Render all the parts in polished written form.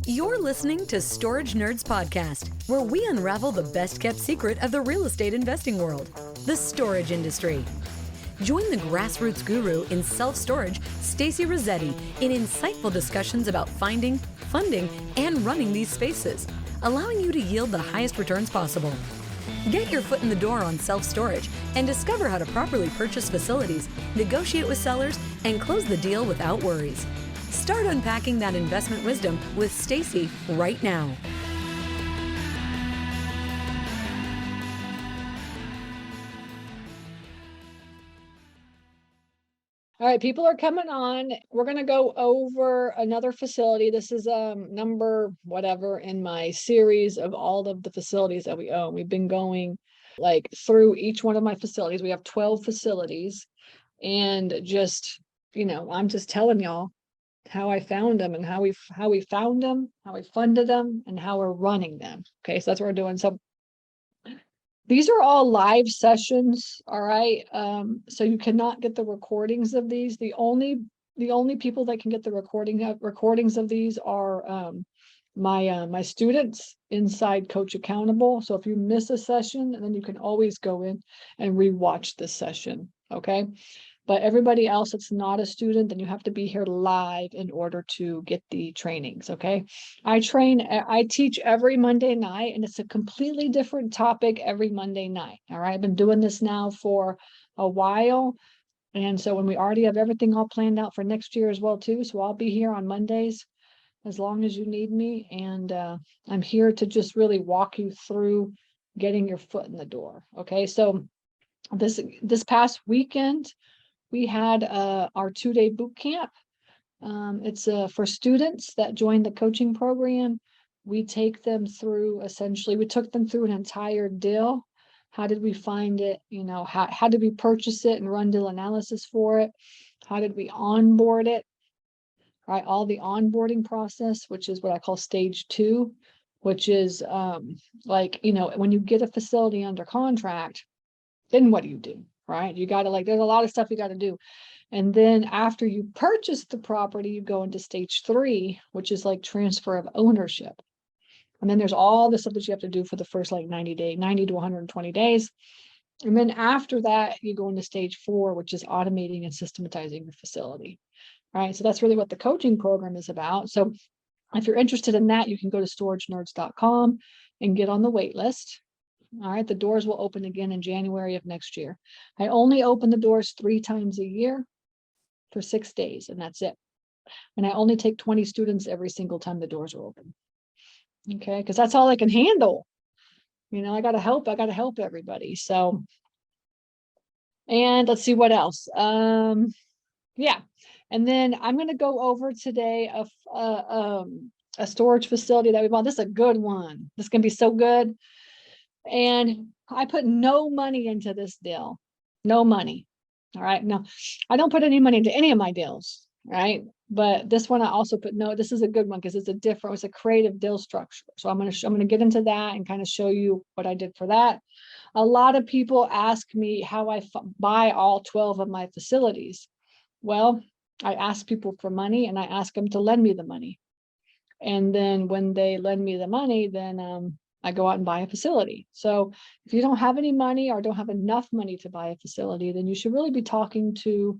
You're listening to Storage Nerds Podcast, where we unravel the best-kept secret of the real estate investing world, the storage industry. Join the grassroots guru in self-storage, Stacy Rossetti, in insightful discussions about finding, funding, and running these spaces, allowing you to yield the highest returns possible. Get your foot in the door on self-storage and discover how to properly purchase facilities, negotiate with sellers, and close the deal without worries. Start unpacking that investment wisdom with Stacy right now. All right, people are coming on. We're going to go over another facility. This is number whatever in my series of all of the facilities that we own. We've been going like through each one of my facilities. We have 12 facilities, and just, I'm just telling y'all how I found them and how we found them, how we funded them, and how we're running them. Okay, so that's what we're doing. So these are all live sessions, all right? So you cannot get the recordings of these. The only people that can get the recordings of these are my students inside Coach Accountable. So if you miss a session, then you can always go in and rewatch this session, okay? But everybody else that's not a student, then you have to be here live in order to get the trainings, okay? I teach every Monday night, and it's a completely different topic every Monday night, all right? I've been doing this now for a while, and so when we already have everything all planned out for next year as well, too, so I'll be here on Mondays as long as you need me, and I'm here to just really walk you through getting your foot in the door, okay? So this past weekend, we had our 2-day boot camp. It's for students that join the coaching program. We take them through, essentially, we took them through an entire deal. How did we find it? How did we purchase it and run deal analysis for it? How did we onboard it? Right, all the onboarding process, which is what I call stage 2, which is when you get a facility under contract, then what do you do? Right? You got to there's a lot of stuff you got to do. And then after you purchase the property, you go into stage 3, which is like transfer of ownership. And then there's all the stuff that you have to do for the first 90 to 120 days. And then after that, you go into stage 4, which is automating and systematizing the facility. Right? So that's really what the coaching program is about. So if you're interested in that, you can go to storagenerds.com and get on the wait list. All right, the doors will open again in January of next year. I only open the doors 3 times a year for 6 days, and that's it. And I only take 20 students every single time the doors are open. Okay, because that's all I can handle. I got to help everybody. So, and let's see what else. Yeah, and then I'm going to go over today a storage facility that we bought. This is a good one. This is going to be so good. And I put no money into this deal. No money. All right. Now, I don't put any money into any of my deals, right? But this one I also put this is a good one because it's a creative deal structure. So I'm going to get into that and kind of show you what I did for that. A lot of people ask me how I buy all 12 of my facilities. Well, I ask people for money, and I ask them to lend me the money. And then when they lend me the money, then I go out and buy a facility. So if you don't have any money or don't have enough money to buy a facility, then you should really be talking to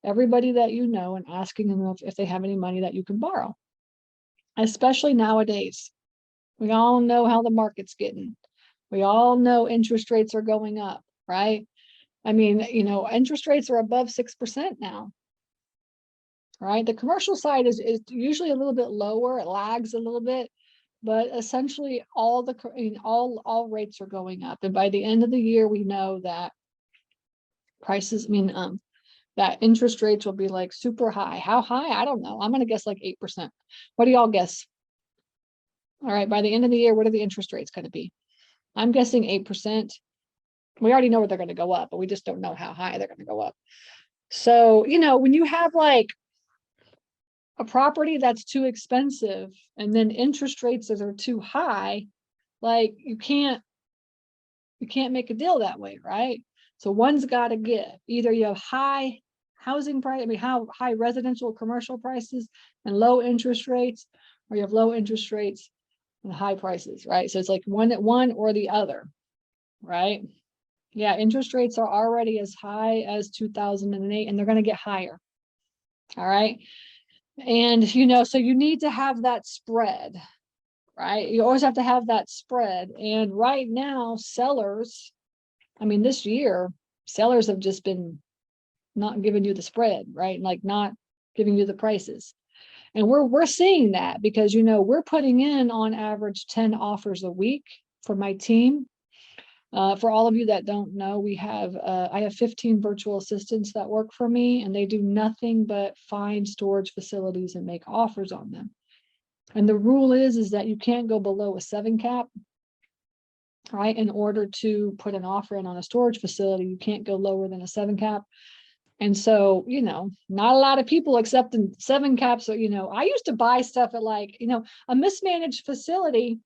everybody that you know and asking them if they have any money that you can borrow. Especially nowadays. We all know how the market's getting. We all know interest rates are going up, right? I mean, interest rates are above 6% now. Right? The commercial side is usually a little bit lower. It lags a little bit. But essentially, all rates are going up, and by the end of the year, we know that that interest rates will be like super high. How high? I don't know. I'm going to guess like 8%. What do y'all guess? All right, by the end of the year, what are the interest rates going to be? I'm guessing 8%. We already know where they're going to go up, but we just don't know how high they're going to go up. So, when you have a property that's too expensive and then interest rates that are too high, you can't make a deal that way, right? So one's got to give. Either you have high housing price, I mean, how high residential commercial prices and low interest rates, or you have low interest rates and high prices, right? So it's like one or the other, right? Yeah, interest rates are already as high as 2008, and they're going to get higher. All right. And, so you need to have that spread, right? You always have to have that spread. And right now, sellers, I mean, this year, sellers have just been not giving you the spread, right? Like not giving you the prices. And we're seeing that because, we're putting in on average 10 offers a week for my team. For all of you that don't know, I have 15 virtual assistants that work for me, and they do nothing but find storage facilities and make offers on them. And the rule is that you can't go below a 7 cap, right? In order to put an offer in on a storage facility, you can't go lower than a 7 cap. And so, not a lot of people accepting 7 caps. So, I used to buy stuff at like, a mismanaged facility,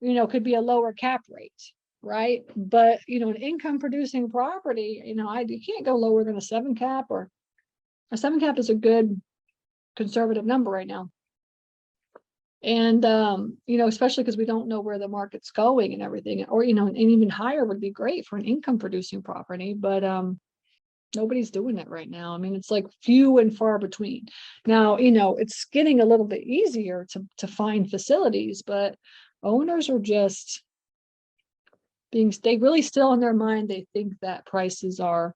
could be a lower cap rate, right? But, an income producing property, you can't go lower than a 7 cap, or a 7 cap is a good conservative number right now. And, especially because we don't know where the market's going and everything, or, and even higher would be great for an income producing property, but, nobody's doing it right now. I mean, it's like few and far between. Now, it's getting a little bit easier to find facilities, but owners are just they really still in their mind, they think that prices are,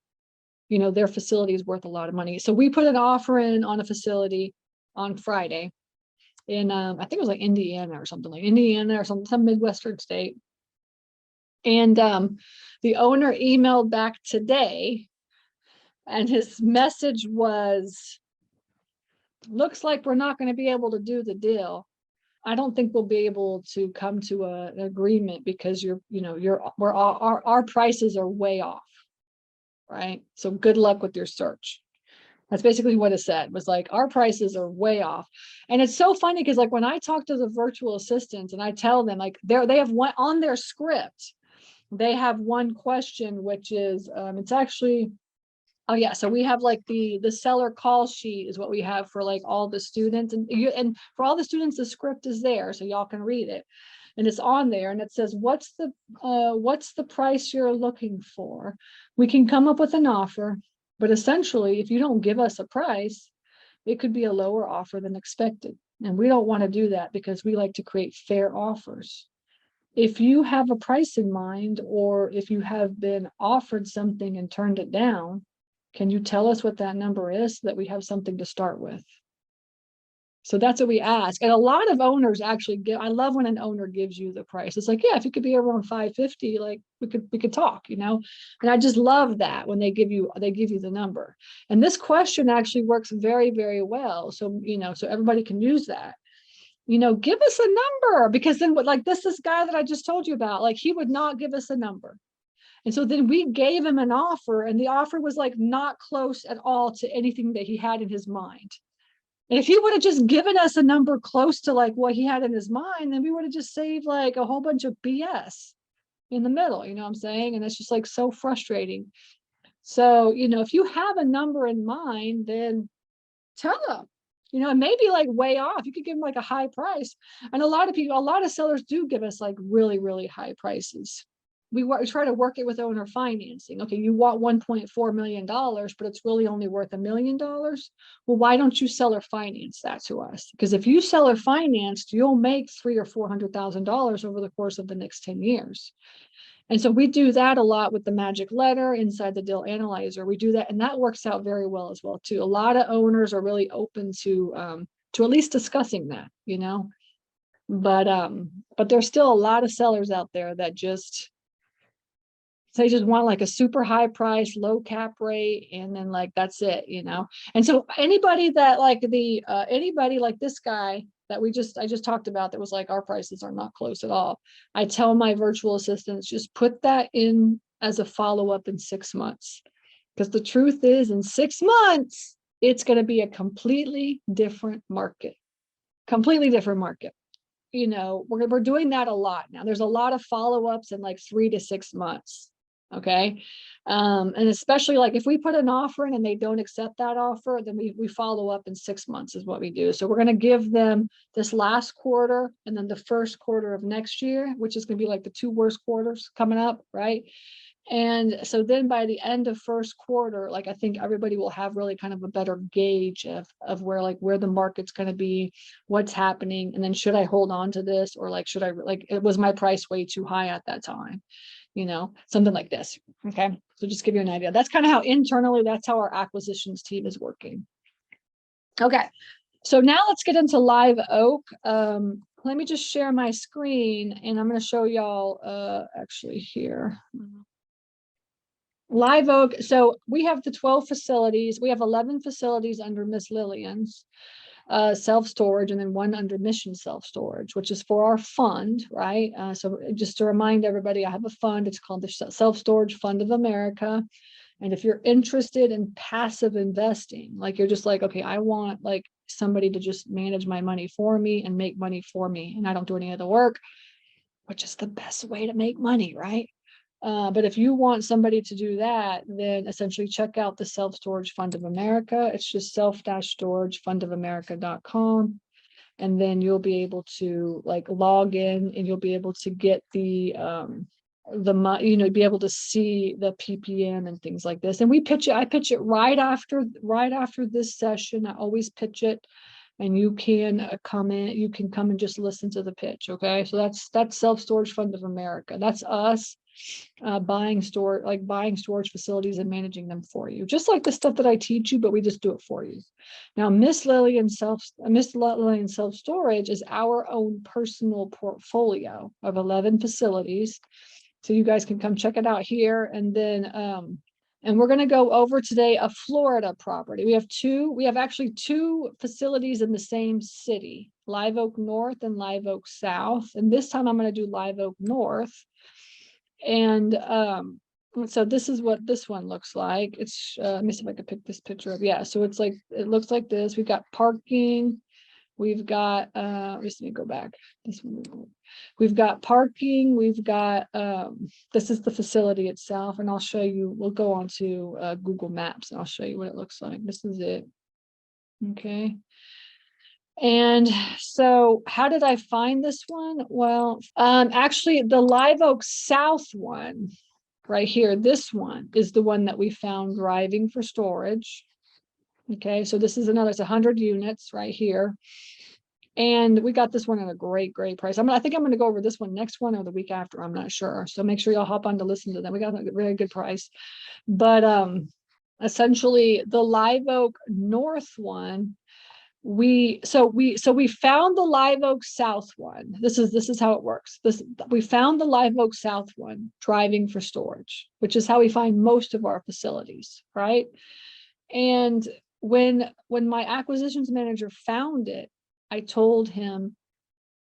their facility is worth a lot of money. So we put an offer in on a facility on Friday in, I think it was like Indiana or some Midwestern state. And the owner emailed back today, and his message was, looks like we're not going to be able to do the deal. I don't think we'll be able to come to an agreement because our prices are way off. Right. So good luck with your search. That's basically what it said, was like, our prices are way off. And it's so funny because like when I talk to the virtual assistants and I tell them, like, they have one on their script, they have one question, which is, it's actually, oh yeah, so we have like the seller call sheet is what we have for like all the students, and for all the students, the script is there so y'all can read it, and it's on there, and it says, what's the price you're looking for? We can come up with an offer, but essentially, if you don't give us a price, it could be a lower offer than expected, and we don't want to do that because we like to create fair offers. If you have a price in mind, or if you have been offered something and turned it down, can you tell us what that number is so that we have something to start with? So that's what we ask. And a lot of owners actually I love when an owner gives you the price. It's like, yeah, if you could be around 550, like we could talk, and I just love that when they give you the number. And this question actually works very, very well. So, so everybody can use that. Give us a number, because then like this guy that I just told you about, like he would not give us a number. And so then we gave him an offer, and the offer was like not close at all to anything that he had in his mind. And if he would have just given us a number close to like what he had in his mind, then we would have just saved like a whole bunch of BS in the middle, you know what I'm saying? And it's just like so frustrating. So, if you have a number in mind, then tell them, and maybe like way off. You could give them like a high price. And a lot of sellers do give us like really, really high prices. We try to work it with owner financing. Okay, you want $1.4 million, but it's really only worth $1 million. Well, why don't you seller finance that to us? Because if you seller financed, you'll make $300,000 or $400,000 over the course of the next 10 years. And so we do that a lot with the magic letter inside the deal analyzer. We do that, and that works out very well as well too. A lot of owners are really open to at least discussing that, But there's still a lot of sellers out there that they just want like a super high price, low cap rate, and then like that's it, And so anybody that like anybody like this guy that I just talked about, that was like, our prices are not close at all. I tell my virtual assistants, just put that in as a follow-up in 6 months. Because the truth is, in 6 months, it's going to be a completely different market. Completely different market. We're doing that a lot now. There's a lot of follow-ups in like 3 to 6 months. Okay. And especially like if we put an offer in and they don't accept that offer, then we follow up in 6 months is what we do. So we're going to give them this last quarter and then the first quarter of next year, which is going to be like the 2 worst quarters coming up, right? And so then by the end of first quarter, like I think everybody will have really kind of a better gauge of where the market's going to be, what's happening, and then should I hold on to this, or like should I, like, it was my price way too high at that time, something like this. Okay, so just give you an idea. That's kind of how internally, that's how our acquisitions team is working. Okay, so now let's get into Live Oak. Let me just share my screen and I'm going to show y'all actually here. Live Oak. So we have the 12 facilities. We have 11 facilities under Miss Lillian's self-storage, and then 1 under Mission self-storage, which is for our fund, right? So just to remind everybody, I have a fund. It's called the Self-Storage Fund of America. And if you're interested in passive investing, like you're just like, okay, I want like somebody to just manage my money for me and make money for me, and I don't do any of the work, which is the best way to make money, right? But if you want somebody to do that, then essentially check out the Self-Storage Fund of America. It's just self-storagefundofamerica.com. And then you'll be able to like log in and you'll be able to get be able to see the PPM and things like this. And I pitch it right after this session. I always pitch it. And you can come and just listen to the pitch. Okay. So that's Self-Storage Fund of America. That's us buying storage facilities and managing them for you. Just like the stuff that I teach you, but we just do it for you. Now, Miss Lillian Self-Storage is our own personal portfolio of 11 facilities. So you guys can come check it out here. And then and we're going to go over today a Florida property. We have actually 2 facilities in the same city, Live Oak North and Live Oak South. And this time I'm going to do Live Oak North. And so this is what this one looks like. It's let me see if I can pick this picture up. Yeah, so it looks like this. We've got parking. We've got let me go back. This one. We've got parking. We've got this is the facility itself, and I'll show you. We'll go on to Google Maps and I'll show you what it looks like. This is it. Okay. And so how did I find this one? Well, actually the Live Oak South one right here, this one is the one that we found driving for storage. Okay, so this is it's 100 units right here. And we got this one at a great price. I think I'm going to go over this one next one or the week after. I'm not sure. So make sure y'all hop on to listen to them. We got a very good price. But essentially the Live Oak North one, we found the Live Oak South one. This is how it works. We found the Live Oak South one driving for storage, which is how we find most of our facilities, right? And when my acquisitions manager found it, I told him,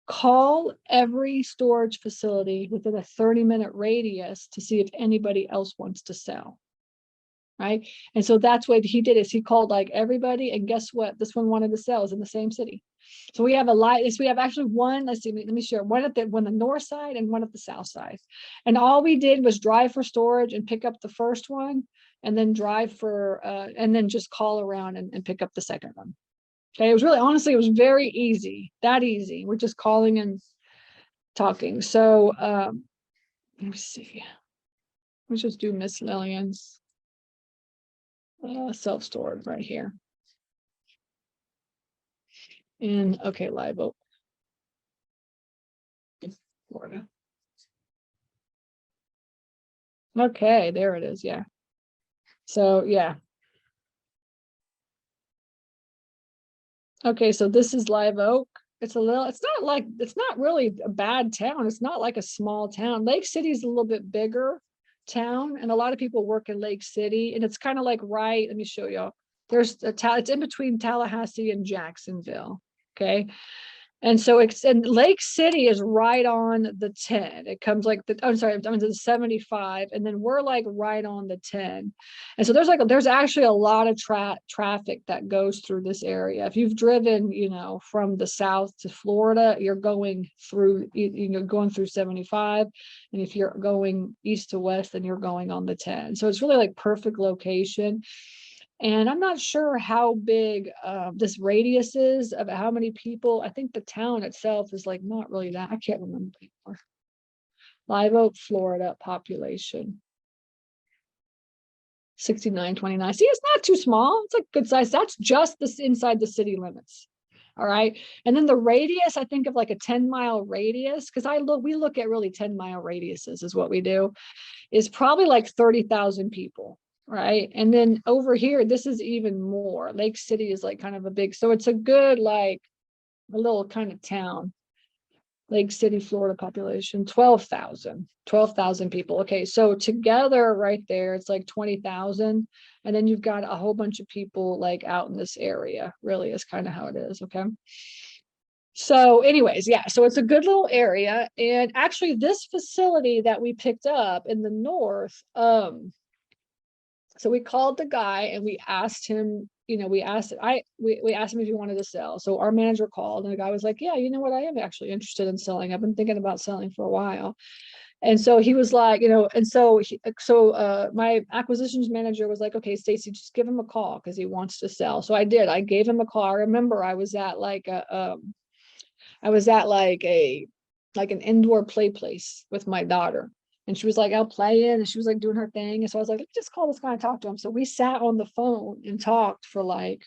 call every storage facility within a 30-minute radius to see if anybody else wants to sell. Right. And so that's what he did, is he called like everybody, and guess what? This one wanted to sell, is in the same city. So we have actually one, let's see, let me share, one at the north side and one at the south side. And all we did was drive for storage and pick up the first one, and then drive for and then just call around and pick up the second one. Okay, it was really, honestly, it was very easy, that easy. We're just calling and talking. So let me see. Let's just do Miss Lillian's self-storage right here. And okay, Live Oak, Florida. Okay, there it is. Yeah. So yeah. Okay, so this is Live Oak. It's not really a bad town. It's not like a small town. Lake City is a little bit bigger town, and a lot of people work in Lake City, and it's kind of like let me show y'all. It's in between Tallahassee and Jacksonville. Okay. And so and Lake City is right on the 10. It comes like I'm sorry, I'm to the 75, and then we're like right on the 10. And so there's actually a lot of traffic that goes through this area. If you've driven, from the south to Florida, you're going through, going through 75. And if you're going east to west, then you're going on the 10. So it's really like perfect location. And I'm not sure how big this radius is of how many people. I think the town itself is like not really that. I can't remember anymore. Live Oak, Florida population. 6929. See, it's not too small. It's like good size. That's just this inside the city limits. All right. And then the radius, I think of like a 10-mile radius, because we look at really 10-mile radiuses is what we do, is probably like 30,000 people. Right. And then over here, this is even more. Lake City is like kind of a big, so it's a good, like a little kind of town. Lake City, Florida population, 12,000 people. Okay. So together right there, it's like 20,000. And then you've got a whole bunch of people like out in this area, really is kind of how it is. Okay. So anyways, yeah, so it's a good little area. And actually this facility that we picked up in the north, so we called the guy and we asked him, we asked him if he wanted to sell. So our manager called and the guy was like, yeah, you know what? I am actually interested in selling. I've been thinking about selling for a while. And so he was like, and so my acquisitions manager was like, okay, Stacy, just give him a call because he wants to sell. So I did. I gave him a call. I remember I was at like an indoor play place with my daughter. And she was like out playing and she was like doing her thing. And so I was like, let me just call this guy and talk to him. So we sat on the phone and talked for like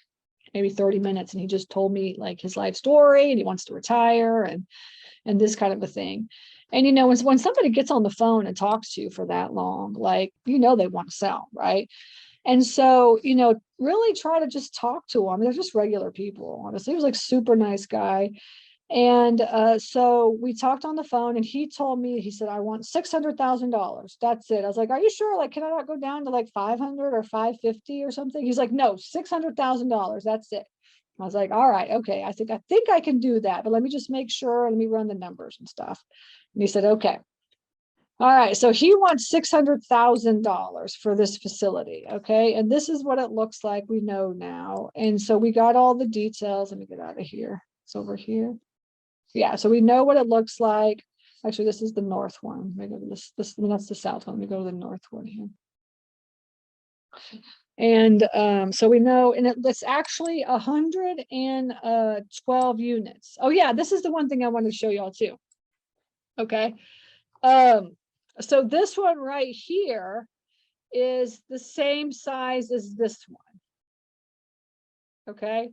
maybe 30 minutes. And he just told me like his life story and he wants to retire and this kind of a thing. And, when somebody gets on the phone and talks to you for that long, like, they want to sell, right? And so, really try to just talk to them. They're just regular people, honestly. He was like super nice guy. And so we talked on the phone and he told me, he said, I want $600,000. That's it. I was like, are you sure? Like, can I not go down to like 500 or 550 or something? He's like, no, $600,000. That's it. I was like, all right, okay. I think I can do that, but let me just make sure. Let me run the numbers and stuff. And he said, okay. All right. So he wants $600,000 for this facility. Okay. And this is what it looks like. We know now. And so we got all the details. Let me get out of here. It's over here. Yeah, so we know what it looks like. Actually, this is the north one. Let me go to this. That's the south one. Let me go to the north one here. And so we know, and it's actually 112 units. Oh yeah, this is the one thing I wanted to show y'all too. Okay. So this one right here is the same size as this one. Okay.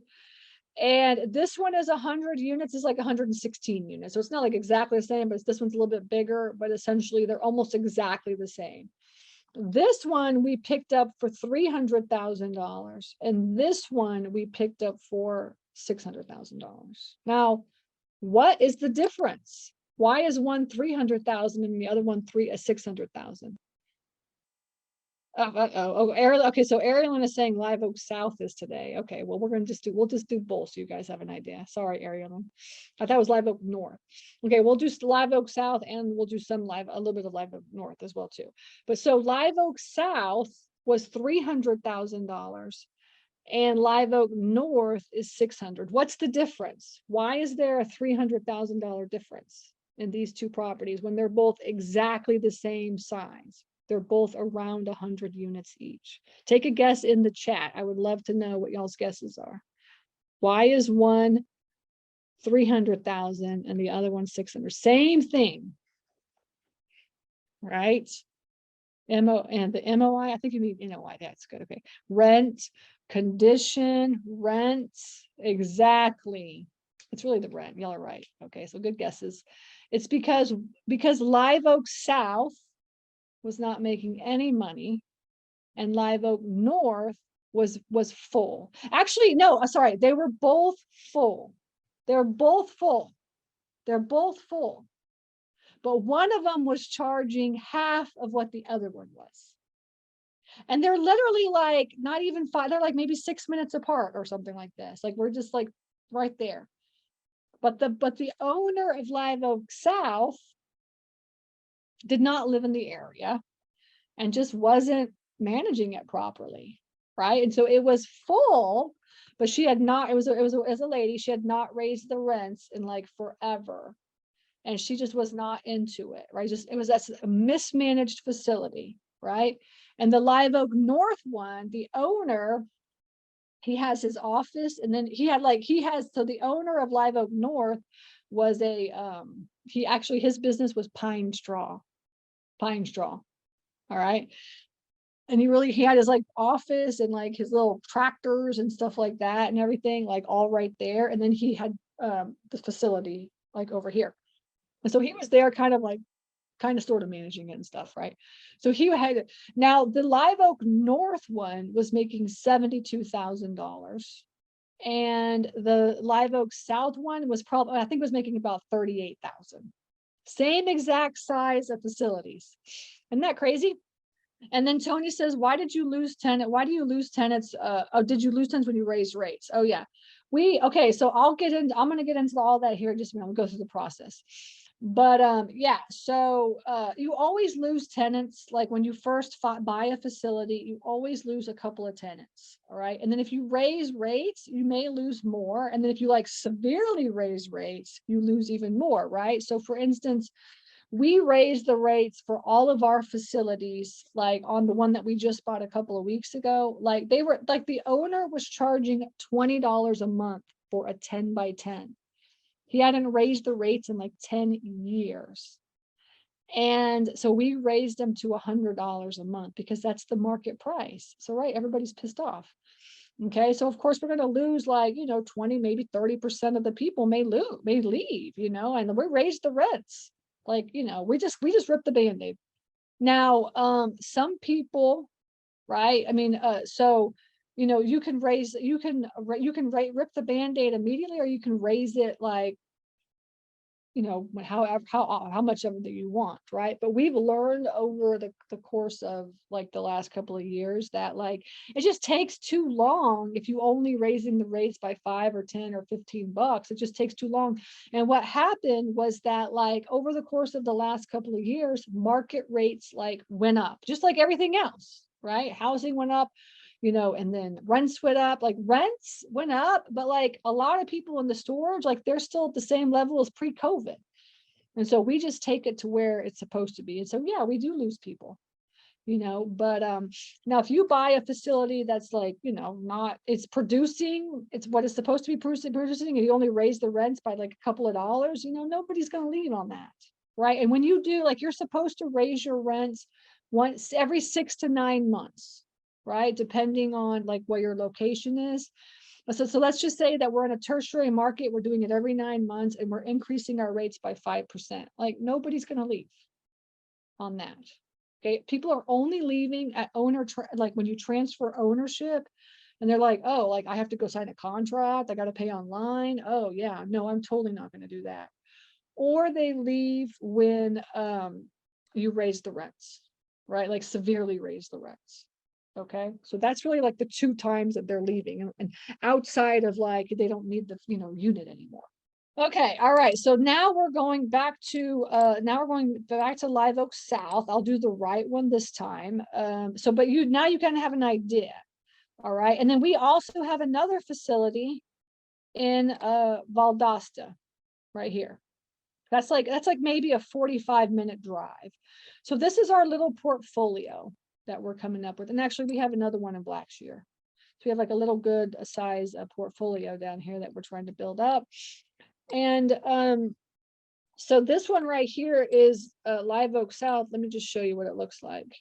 And this one is 100 units, is like 116 units. So it's not like exactly the same, but this one's a little bit bigger, but essentially they're almost exactly the same. This one we picked up for $300,000 and this one we picked up for $600,000. Now, what is the difference? Why is one 300,000 and the other one 600,000? Ariel. Okay, so Ariel is saying Live Oak South is today. Okay, well, we'll just do both so you guys have an idea. Sorry, Ariel. I thought it was Live Oak North. Okay, we'll do Live Oak South and we'll do a little bit of Live Oak North as well too. But so Live Oak South was $300,000 and Live Oak North is 600. What's the difference? Why is there a $300,000 difference in these two properties when they're both exactly the same size? They're both around 100 units each. Take a guess in the chat. I would love to know what y'all's guesses are. Why is one 300,000 and the other one 600? Same thing, right? And the MOI, I think you need NOI. That's good. Okay. Rent, condition, rent. Exactly. It's really the rent. Y'all are right. Okay. So good guesses. It's because Live Oak South was not making any money and Live Oak North was full. Actually, no, sorry, they were both full. They're both full. They're both full. But one of them was charging half of what the other one was. And they're literally like not even 5, they're like maybe 6 minutes apart or something like this. Like we're just like right there. But the owner of Live Oak South did not live in the area and just wasn't managing it properly, right? And so it was full, but she had not, it was as a lady, she had not raised the rents in like forever. And she just was not into it, right? Just it was a mismanaged facility, right? And the Live Oak North one, the owner, he has his office, and then so the owner of Live Oak North was he actually, his business was pine straw. All right. And he had his like office and like his little tractors and stuff like that and everything, like all right there. And then he had the facility like over here. And so he was there kind of sort of managing it and stuff, right? So he had, now the Live Oak North one was making $72,000. And the Live Oak South one was probably, I think was making about 38,000. Same exact size of facilities. Isn't that crazy? And then Tony says, why did you lose tenant? Why do you lose tenants? Did you lose tenants when you raised rates? Oh yeah. Okay, so I'm going to get into all that here in just a minute. We'll go through the process. But yeah, so you always lose tenants. Like when you first buy a facility, you always lose a couple of tenants. All right. And then if you raise rates, you may lose more. And then if you like severely raise rates, you lose even more. Right. So for instance, we raised the rates for all of our facilities, like on the one that we just bought a couple of weeks ago. Like they were like, the owner was charging $20 a month for a 10 by 10. He hadn't raised the rates in like 10 years. And so we raised them to $100 a month because that's the market price. So, right, everybody's pissed off. Okay, so of course we're going to lose like, 20, maybe 30% of the people may leave, and we raised the rents. Like, we just ripped the Band-Aid. Now, some people, right? I mean, so you can rip the Band-Aid immediately, or you can raise it like, how much of it that you want, right? But we've learned over the course of like the last couple of years that like it just takes too long if you only raising the rates by 5 or 10 or 15 bucks. It just takes too long. And what happened was that like over the course of the last couple of years, market rates like went up, just like everything else, right? Housing went up, and then rents went up, like rents went up, but like a lot of people in the storage, like they're still at the same level as pre-COVID. And so we just take it to where it's supposed to be. And so, yeah, we do lose people, but now if you buy a facility that's like, it's producing, it's what it's supposed to be producing, and you only raise the rents by like a couple of dollars, nobody's going to lean on that. Right. And when you do, like, you're supposed to raise your rents once every 6 to 9 months, right? Depending on like where your location is. So let's just say that we're in a tertiary market. We're doing it every 9 months and we're increasing our rates by 5%. Like nobody's going to leave on that. Okay. People are only leaving at like when you transfer ownership and they're like, oh, like I have to go sign a contract. I got to pay online. Oh yeah, no, I'm totally not going to do that. Or they leave when you raise the rents, right? Like severely raise the rents. Okay, so that's really like the 2 times that they're leaving, and outside of like they don't need the unit anymore. Okay, all right. So now we're going back to Live Oak South. I'll do the right one this time. But now you kind of have an idea. All right, and then we also have another facility in Valdosta, right here. That's like maybe a 45-minute drive. So this is our little portfolio that we're coming up with. And actually we have another one in Blackshear. So we have like a little good size portfolio down here that we're trying to build up. And so this one right here is Live Oak South. Let me just show you what it looks like.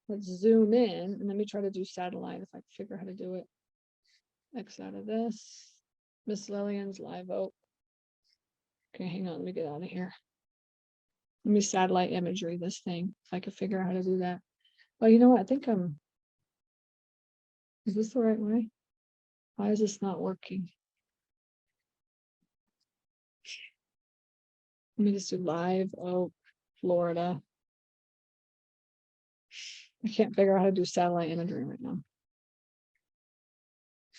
Let's zoom in and let me try to do satellite if I can figure out how to do it. X out of this. Miss Lillian's Live Oak. Okay, hang on, let me get out of here. Let me satellite imagery this thing if I can figure out how to do that. Oh, you know what? I think is this the right way? Why is this not working? Let me just do Live Oak, Florida. I can't figure out how to do satellite imagery right now.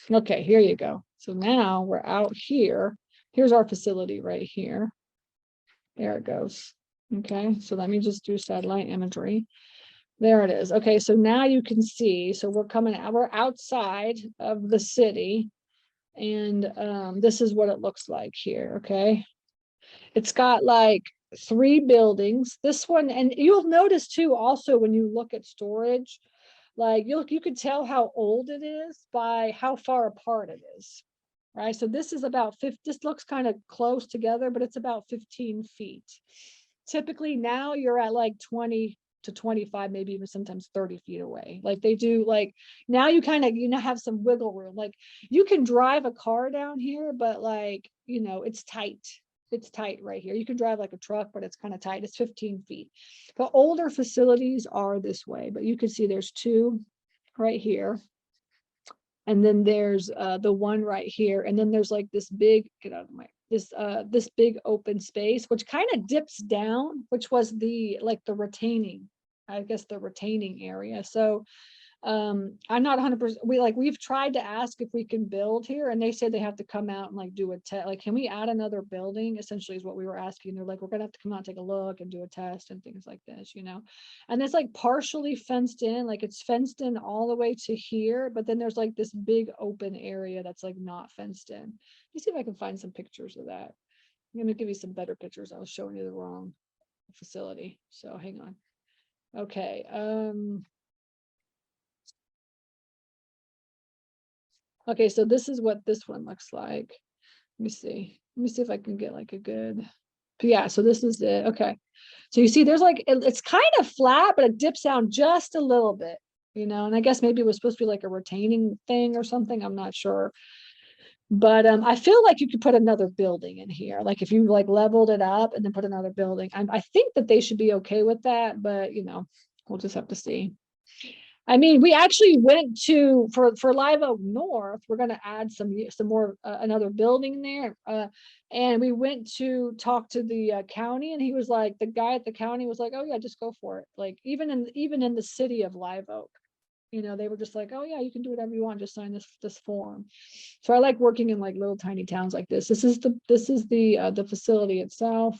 Okay, here you go. So now we're out here. Here's our facility right here. There it goes. Okay, so let me just do satellite imagery. There it is. Okay, so now you can see, so we're coming out, we're outside of the city, and this is what it looks like here. Okay, it's got like 3 buildings. This one, and you'll notice too, also when you look at storage, like you could tell how old it is by how far apart it is, right? So this is about 50, this looks kind of close together, but it's about 15 feet. Typically now you're at like 20 to 25, maybe even sometimes 30 feet away. Like they do, like now you kind of, have some wiggle room. Like you can drive a car down here, but like, it's tight. It's tight right here. You can drive like a truck, but it's kind of tight. It's 15 feet. The older facilities are this way, but you can see there's 2 right here. And then there's the one right here. And then there's like this big, get out of my, this big open space, which kind of dips down, which was the, like the retaining, I guess the retaining area. So I'm not 100%, we've tried to ask if we can build here, and they said they have to come out and like do a test, like can we add another building, essentially is what we were asking. They're like, we're gonna have to come out and take a look and do a test and things like this, and it's like partially fenced in, like it's fenced in all the way to here, but then there's like this big open area that's like not fenced in. Let me see if I can find some pictures of that. I'm gonna give you some better pictures. I was showing you the wrong facility, so hang on. Okay, okay, so this is what this one looks like. Let me see. Let me see if I can get like a good, yeah, so this is it. Okay. So you see there's like, it's kind of flat, but it dips down just a little bit, and I guess maybe it was supposed to be like a retaining thing or something. I'm not sure. But I feel like you could put another building in here. Like if you like leveled it up and then put another building, I think that they should be okay with that, but we'll just have to see. I mean, we actually went to for Live Oak North. We're going to add some more another building there, and we went to talk to the county, and he was like, the guy at the county was like, "Oh yeah, just go for it." Like even in the city of Live Oak, they were just like, "Oh yeah, you can do whatever you want. Just sign this form." So I like working in like little tiny towns like this. This is the facility itself.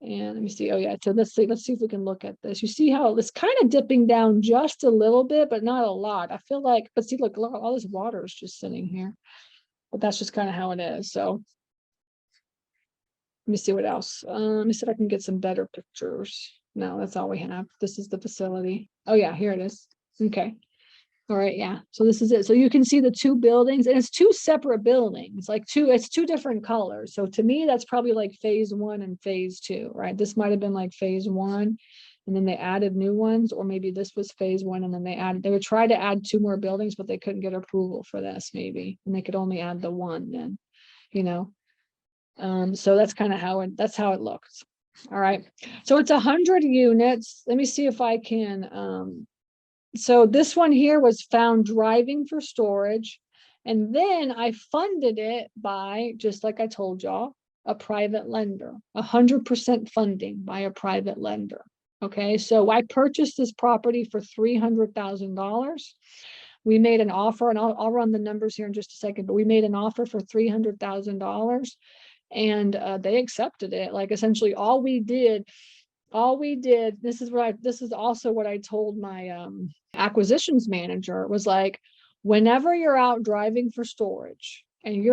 And let me see. Oh yeah. So let's see if we can look at this. You see how it's kind of dipping down just a little bit, but not a lot. I feel like, but see, look, all this water is just sitting here. But that's just kind of how it is. So let me see what else. Let me see if I can get some better pictures. No, that's all we have. This is the facility. Oh yeah, here it is. Okay. All right, yeah. So this is it. So you can see the 2 buildings, and it's 2 separate buildings, like it's 2 different colors. So to me, that's probably like phase 1 and phase 2, right? This might have been like phase 1, and then they added new ones, or maybe this was phase 1, and then they would try to add 2 more buildings, but they couldn't get approval for this maybe, and they could only add the 1 then, so that's kind of that's how it looks. All right. So it's 100 units. Let me see if I can, so this one here was found driving for storage. And then I funded it by, just like I told y'all, a private lender, 100% funding by a private lender. Okay, so I purchased this property for $300,000. We made an offer, and I'll run the numbers here in just a second, but we made an offer for $300,000, and they accepted it. Like essentially all we did, this is also what I told my acquisitions manager, was like, whenever you're out driving for storage and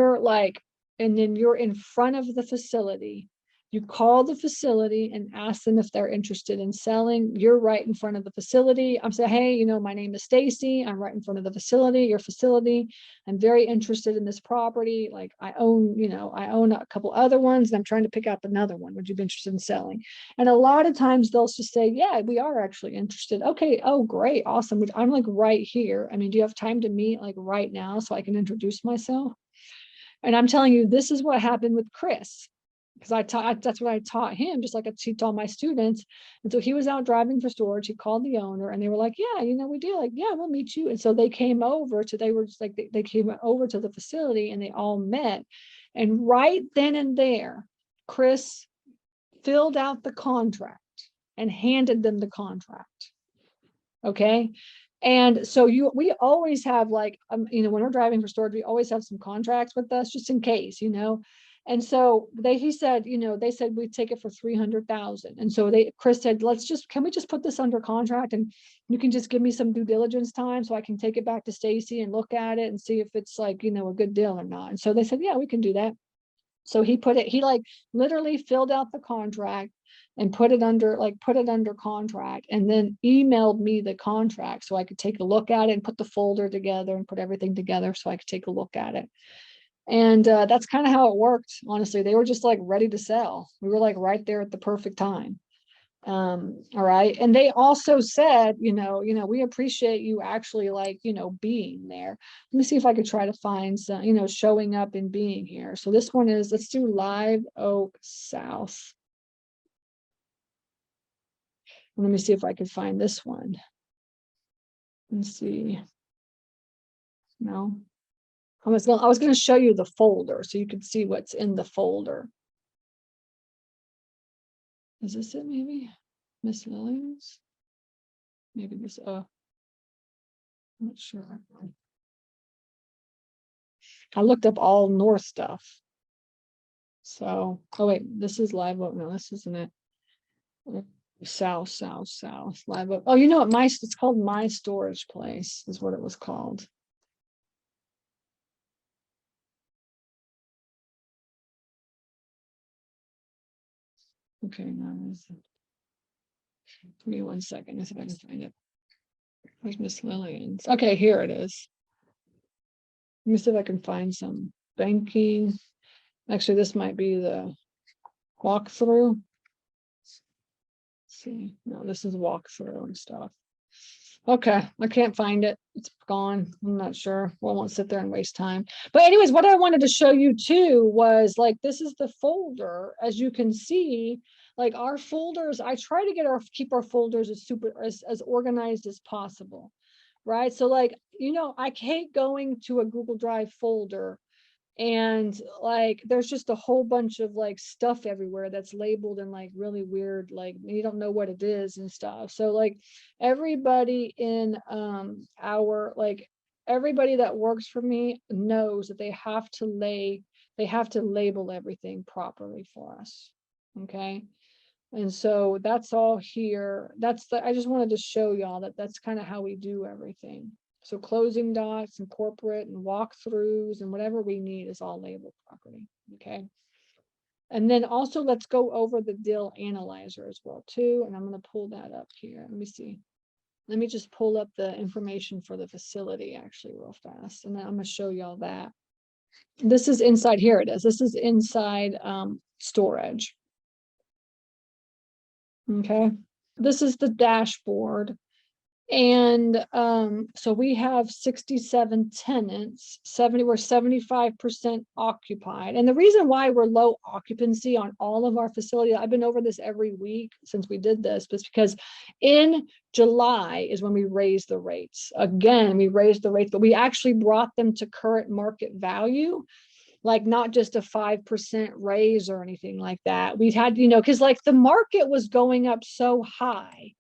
then you're in front of the facility, you call the facility and ask them if they're interested in selling. You're right in front of the facility. I'm saying, hey, my name is Stacy. I'm right in front of the facility, your facility. I'm very interested in this property. Like I own a couple other ones, and I'm trying to pick up another one. Would you be interested in selling? And a lot of times they'll just say, yeah, we are actually interested. Okay. Oh, great. Awesome. I'm like right here. I mean, do you have time to meet like right now so I can introduce myself? And I'm telling you, this is what happened with Chris, because that's what I taught him, just like I taught my students. And so he was out driving for storage. He called the owner, and they were like, yeah, we do, like, yeah, we'll meet you. And so they came over they were just like, they came over to the facility, and they all met. And right then and there, Chris filled out the contract and handed them the contract. Okay. And so we always have like, you know, when we're driving for storage, we always have some contracts with us just in case, you know. And so he said, you know, they said we'd take it for 300,000. And so Chris said, can we just put this under contract and you can just give me some due diligence time so I can take it back to Stacy and look at it and see if it's like, you know, a good deal or not. And so they said, yeah, we can do that. So he like literally filled out the contract and put it under contract and then emailed me the contract so I could take a look at it and put the folder together and put everything together so I could take a look at it. And that's kind of how it worked. Honestly, they were just like ready to sell. We were like right there at the perfect time. All right. And they also said, you know, we appreciate you actually like, you know, being there. Let me see if I could try to find some, you know, showing up and being here. So this one is, let's do Live Oak South. Let me see if I could find this one. Let's see. No. I was going to show you the folder so you could see what's in the folder. Is this it maybe? Miss Lillian's? Maybe this, I'm not sure. I looked up all north stuff. So, oh wait, this is Live Oak. No, this isn't it. South, Live Oak. Oh, you know what? It's called My Storage Place is what it was called. Okay, now give me 1 second. Let's see if I can find it. Where's Miss Lillian's? Okay, here it is. Let me see if I can find some banking. Actually, this might be the walkthrough. Let's see, no, this is walkthrough and stuff. Okay, I can't find it. It's gone. I'm not sure. Well, I won't sit there and waste time. But anyways, what I wanted to show you too was like, this is the folder. As you can see, like our folders, I try to keep our folders as organized as possible. Right. So like, you know, I hate going to a Google Drive folder and like there's just a whole bunch of like stuff everywhere that's labeled in like really weird, like you don't know what it is and stuff. So like everybody in everybody that works for me knows that they have to label everything properly for us. Okay. And so that's all here. I just wanted to show y'all that that's kind of how we do everything. So closing docs and corporate and walkthroughs and whatever we need is all labeled properly. Okay. And then also let's go over the deal analyzer as well too. And I'm going to pull that up here. Let me see. Let me just pull up the information for the facility actually real fast. And then I'm going to show y'all that. This is inside. Here it is. This is inside storage. Okay. This is the dashboard. And so we have 67 tenants, we're 75% occupied. And the reason why we're low occupancy on all of our facilities, I've been over this every week since we did this, was because in July is when we raised the rates. Again, we raised the rates, but we actually brought them to current market value. Like not just a 5% raise or anything like that. We'd had, you know, because like the market was going up so high,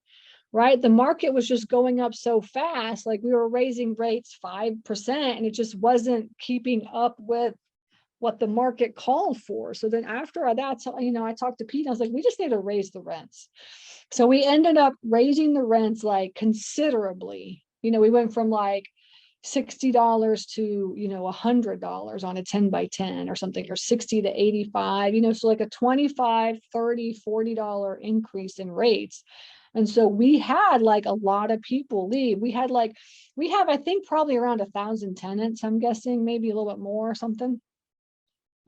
right? The market was just going up so fast. Like we were raising rates 5% and it just wasn't keeping up with what the market called for. So then after that, you know, I talked to Pete, I was like, we just need to raise the rents. So we ended up raising the rents like considerably. You know, we went from like $60 to, you know, $100 on a 10 by 10 or something, or 60 to 85, you know, so like a 25, 30, $40 increase in rates. And so we had like a lot of people leave. We have, I think probably around 1,000 tenants, I'm guessing, maybe a little bit more or something.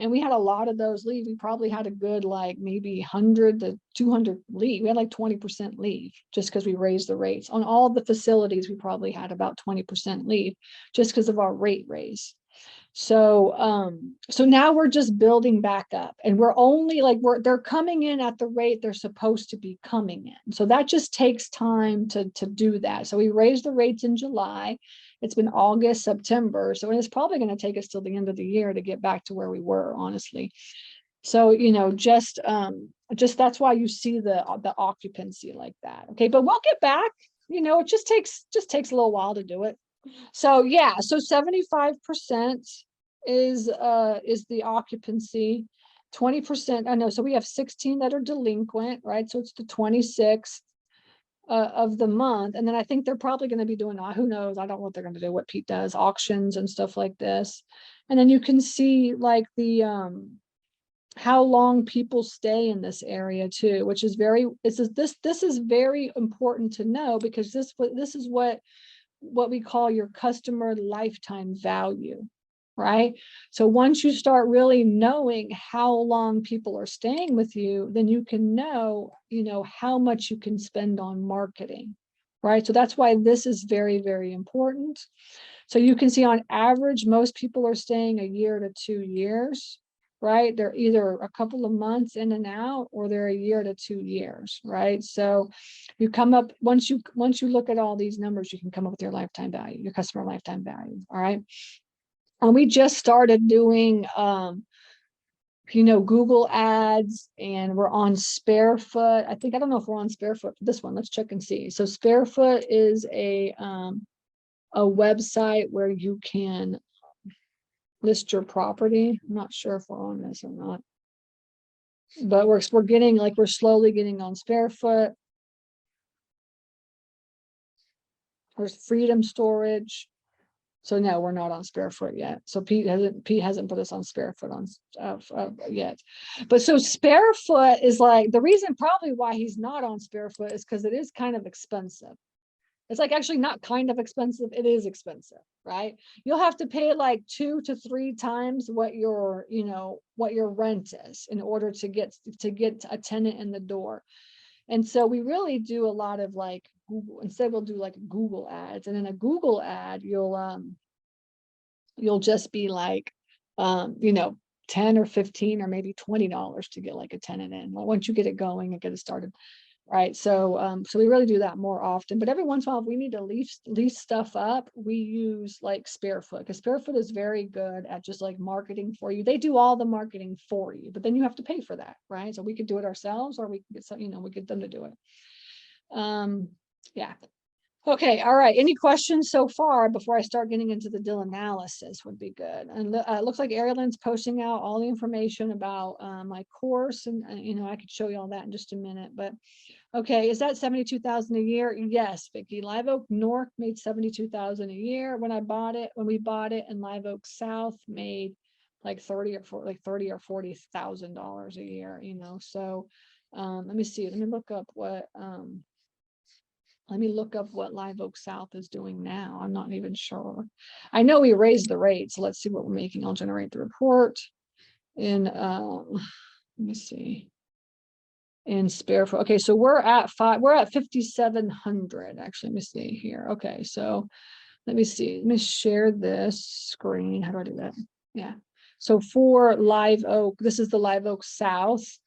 And we had a lot of those leave. We probably had a good, like maybe 100 to 200 leave. We had like 20% leave just because we raised the rates. On all the facilities, we probably had about 20% leave just because of our rate raise. So, so now we're just building back up, and we're only like, they're coming in at the rate they're supposed to be coming in. So that just takes time to do that. So we raised the rates in July. It's been August, September. So it's probably going to take us till the end of the year to get back to where we were, honestly. So, you know, just that's why you see the occupancy like that. Okay. But we'll get back. it just takes a little while to do it. So yeah, so 75% is the occupancy. 20%, I know, so we have 16 that are delinquent, right? So it's the 26th of the month. And then I think they're probably going to be doing, who knows, I don't know what they're going to do, what Pete does, auctions and stuff like this. And then you can see like the how long people stay in this area too, which is this is very important to know, because this is what we call your customer lifetime value, right? So once you start really knowing how long people are staying with you, then you can know, how much you can spend on marketing, right? So that's why this is very, very important. So you can see on average, most people are staying a year to 2 years, right? They're either a couple of months in and out, or they're a year to 2 years, right? So you come up, once you look at all these numbers, you can come up with your lifetime value, your customer lifetime value. All right. And we just started doing Google ads, and we're on Sparefoot. I don't know if we're on Sparefoot for this one. Let's check and see. So Sparefoot is a website where you can list your property. I'm not sure if we're on this or not, but we're slowly getting on Sparefoot. There's Freedom Storage. So no, we're not on Sparefoot yet. So Pete hasn't put us on Sparefoot yet. But so Sparefoot is like, the reason probably why he's not on Sparefoot is because it is kind of expensive. It's like actually not kind of expensive, it is expensive, right? You'll have to pay like 2 to 3 times what your rent is in order to get a tenant in the door. And so we really do a lot of like Google. Instead, we'll do like Google ads, and in a Google ad, you'll just be like, 10 or 15 or maybe $20 to get like a tenant in. Well, once you get it going and get it started, right? So we really do that more often. But every once in a while, if we need to lease stuff up, we use like Sparefoot, because Sparefoot is very good at just like marketing for you. They do all the marketing for you, but then you have to pay for that, right? So we could do it ourselves, or we can get some, we get them to do it. Yeah. Okay. All right. Any questions so far before I start getting into the deal analysis would be good. And it looks like Arielyn's posting out all the information about my course, and I could show you all that in just a minute. But okay, is that 72,000 a year? Yes, Vicki. Live Oak North made 72,000 a year when we bought it, and Live Oak South made like $30,000 or $40,000 a year. So let me see. Let me look up what. Let me look up what Live Oak South is doing now. I'm not even sure. I know we raised the rate, so let's see what we're making. I'll generate the report in, let me see, in Sparefoot. Okay, so we're at 5,700. Actually, let me see here. Okay, so let me see. Let me share this screen. How do I do that? Yeah. So for Live Oak, this is the Live Oak South.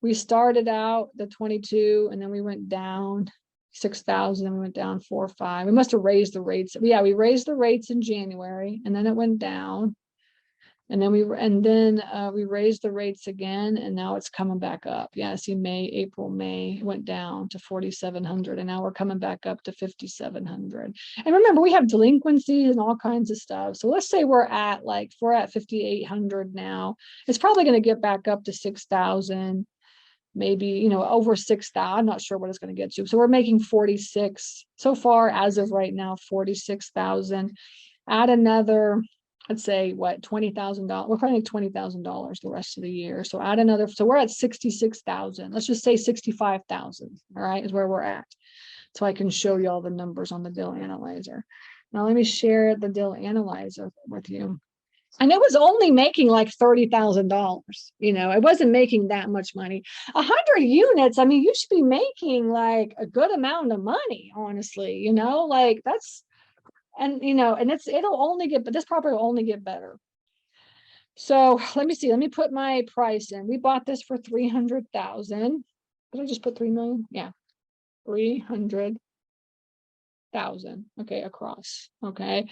We started out the 22, and then we went down 6,000, we went down 4 or 5. We must have raised the rates. Yeah, we raised the rates in January, and then it went down, and then we raised the rates again, and now it's coming back up. Yeah, see, April, May went down to 4,700, and now we're coming back up to 5,700. And remember, we have delinquencies and all kinds of stuff. So let's say we're at 5,800 now. It's probably going to get back up to 6,000. Maybe, over 6,000. I'm not sure what it's going to get to. So we're making 46 so far as of right now, 46,000. Add another, let's say $20,000. We're probably $20,000 the rest of the year. So add another. So we're at 66,000. Let's just say 65,000. All right, is where we're at. So I can show you all the numbers on the deal analyzer. Now let me share the deal analyzer with you. And it was only making like $30,000. It wasn't making that much money. 100 units. I mean, you should be making like a good amount of money, honestly. That's, and it'll only get, but this property will only get better. So let me see. Let me put my price in. We bought this for 300,000. Did I just put 3 million? Yeah, 300,000. Okay, across. Okay.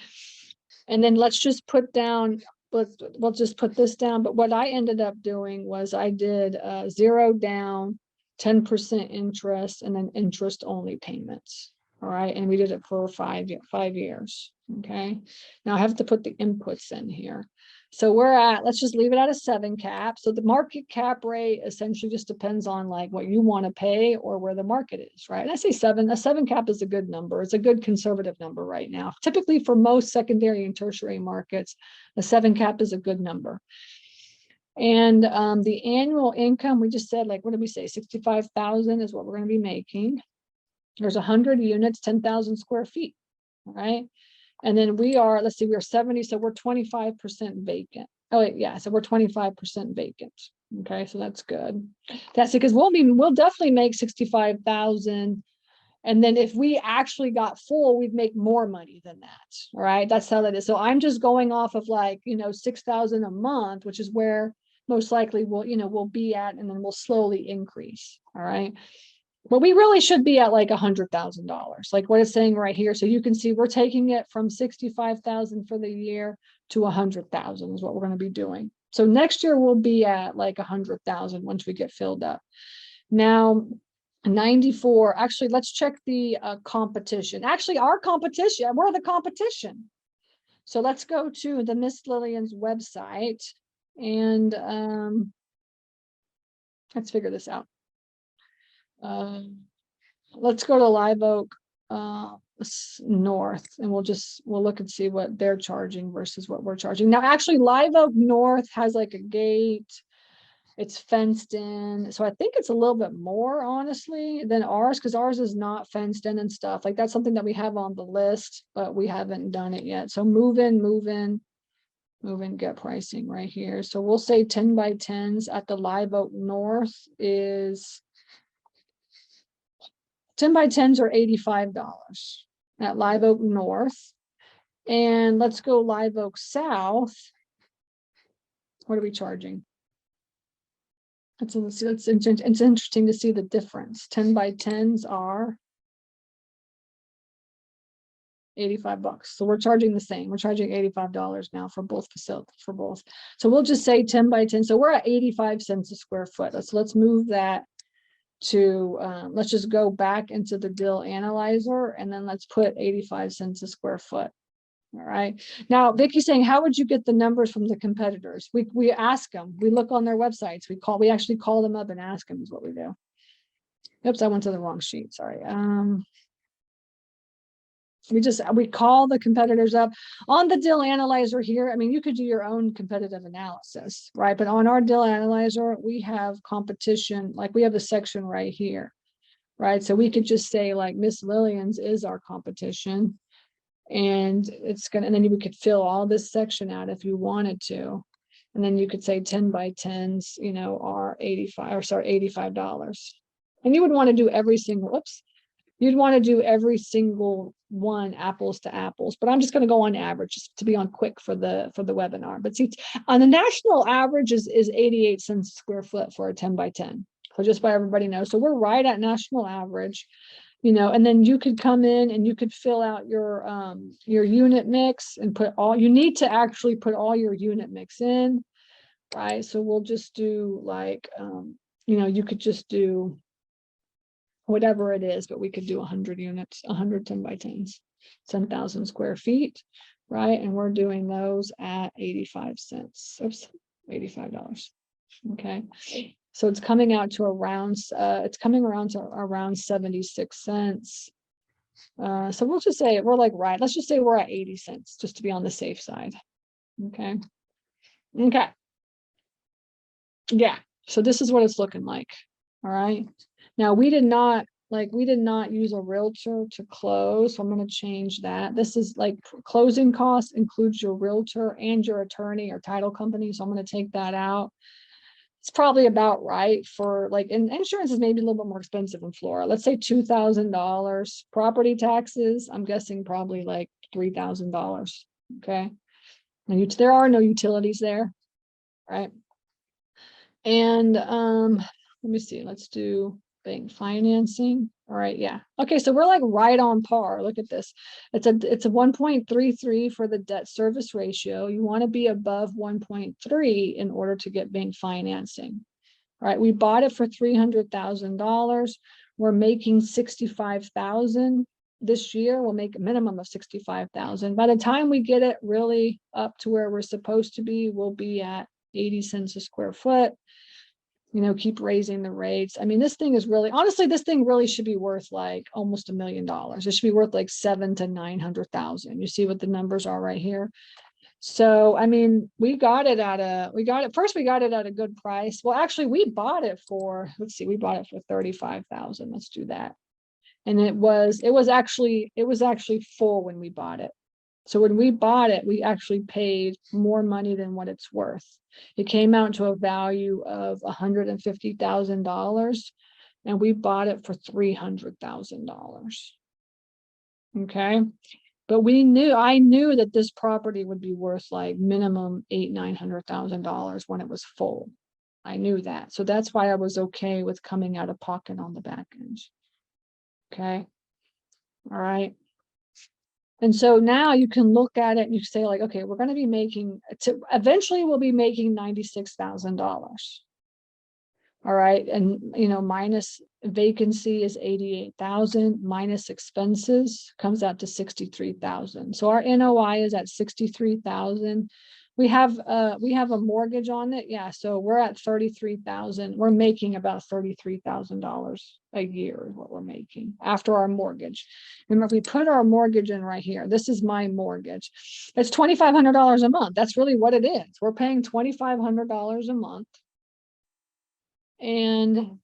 And then let's just put down, we'll just put this down. But what I ended up doing was I did 0 down, 10% interest, and then interest only payments. All right, and we did it for 5 years. Okay, now I have to put the inputs in here. So we're at, let's just leave it at a 7 cap. So the market cap rate essentially just depends on like what you want to pay or where the market is, right? And I say 7, a 7 cap is a good number. It's a good conservative number right now. Typically for most secondary and tertiary markets, a 7 cap is a good number. And the annual income, we just said, like, what did we say? 65,000 is what we're going to be making. There's 100 units, 10,000 square feet, right? And then we are, let's see, we are 70, so we're 25% vacant. Oh, wait, yeah, so we're 25% vacant. Okay, so that's good. That's because we'll definitely make 65,000. And then if we actually got full, we'd make more money than that. All right, that's how that is. So I'm just going off of like, 6,000 a month, which is where most likely we'll be at, and then we'll slowly increase. All right. But we really should be at like $100,000, like what it's saying right here. So you can see we're taking it from 65,000 for the year to 100,000 is what we're going to be doing. So next year we'll be at like 100,000 once we get filled up. Now, 94, actually, let's check the competition. Actually, our competition, we're the competition. So let's go to the Miss Lillian's website and let's figure this out. Let's go to Live Oak North, and we'll look and see what they're charging versus what we're charging. Now, actually, Live Oak North has like a gate. It's fenced in. So I think it's a little bit more, honestly, than ours, because ours is not fenced in and stuff. Like that's something that we have on the list, but we haven't done it yet. So move in, get pricing right here. So we'll say 10 by 10s at the Live Oak North is 10 by 10s are $85 at Live Oak North. And let's go Live Oak South. What are we charging? It's interesting to see the difference. 10 by 10s are $85. So we're charging the same. We're charging $85 now for both facilities, for both. So we'll just say 10 by 10. So we're at 85 cents a square foot. Let's move that to let's just go back into the deal analyzer, and then let's put 85 cents a square foot. All right. Now, Vicky's saying, how would you get the numbers from the competitors? We ask them. We look on their websites. We actually call them up and ask them is what we do. Oops, I went to the wrong sheet. Sorry. We call the competitors up on the deal analyzer here. I mean, you could do your own competitive analysis, right? But on our deal analyzer, we have competition, like we have a section right here, right? So we could just say like Miss Lillian's is our competition, and and then we could fill all this section out if you wanted to. And then you could say 10 by 10s, are $85. And you would want to do every single, you'd want to do every single one apples to apples, but I'm just going to go on average just to be on quick for the webinar. But see, on the national average is 88 cents a square foot for a 10 by 10. So just by everybody knows. So we're right at national average, and then you could come in and you could fill out your unit mix and you need to actually put all your unit mix in, right? So we'll just do like, you could just do whatever it is, but we could do 100 units, 100 10 by 10s, 10,000 square feet, right? And we're doing those at 85 cents. Oops, $85. Okay. So it's coming out to around, around 76 cents. So we'll just say we're like, right. Let's just say we're at 80 cents just to be on the safe side. Okay. Okay. Yeah. So this is what it's looking like. All right. Now we did not use a realtor to close. So I'm going to change that. This is like closing costs includes your realtor and your attorney or title company. So I'm going to take that out. It's probably about right for and insurance is maybe a little bit more expensive in Florida. Let's say $2,000. Property taxes, I'm guessing probably like $3,000. Okay. And there are no utilities there, right? And let me see, let's do bank financing. All right, yeah. Okay, so we're like right on par. Look at this. It's a 1.33 for the debt service ratio. You want to be above 1.3 in order to get bank financing. All right, we bought it for $300,000. We're making $65,000. this year we'll make a minimum of 65,000. By the time we get it really up to where we're supposed to be, we'll be at 80 cents a square foot. You know, keep raising the rates. I mean, this thing is really, honestly, this thing really should be worth like almost $1 million. It should be worth like 700,000 to 900,000. You see what the numbers are right here. So, I mean, we got it at a good price. Well, actually we bought it for, let's see, we bought it for 35,000. Let's do that. And it was actually full when we bought it. So when we bought it, we actually paid more money than what it's worth. It came out to a value of $150,000, and we bought it for $300,000. Okay. But I knew that this property would be worth like minimum $800,000-900,000 when it was full. I knew that. So that's why I was okay with coming out of pocket on the back end. Okay. All right. And so now you can look at it and you say like, okay, we're going to be making, eventually we'll be making $96,000. All right. And, you know, minus vacancy is 88,000, minus expenses comes out to 63,000. So our NOI is at 63,000. We have a mortgage on it. Yeah. So we're at 33,000. We're making about $33,000 a year is what we're making after our mortgage. Remember, if we put our mortgage in right here, this is my mortgage. It's $2,500 a month. That's really what it is. We're paying $2,500 a month. And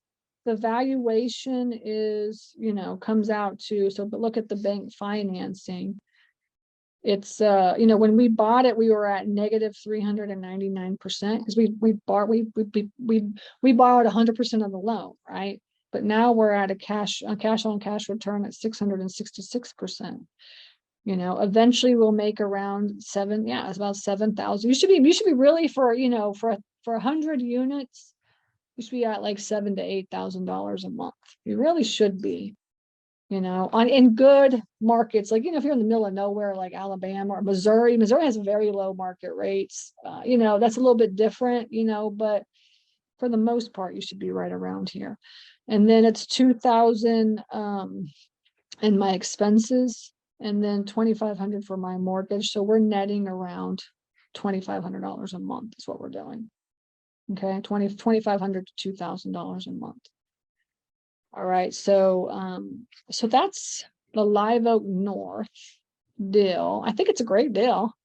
the valuation is, you know, comes out to, so, but look at the bank financing. It's, you know, when we bought it, we were at negative 399% because we borrowed 100% of the loan, right? But now we're at a cash on cash return at 666%. You know, eventually we'll make around it's about 7,000. You should be really for, you know, for 100 units, you should be at like $7,000 to $8,000 a month. You really should be. You know, in good markets, like, you know, if you're in the middle of nowhere, like Alabama or Missouri has very low market rates. You know, that's a little bit different, you know, but for the most part, you should be right around here. And then it's 2,000 in my expenses, and then 2,500 for my mortgage. So we're netting around $2,500 a month is what we're doing. Okay, $2,500 to $2,000 a month. All right, so so that's the Live Oak North deal. I think it's a great deal,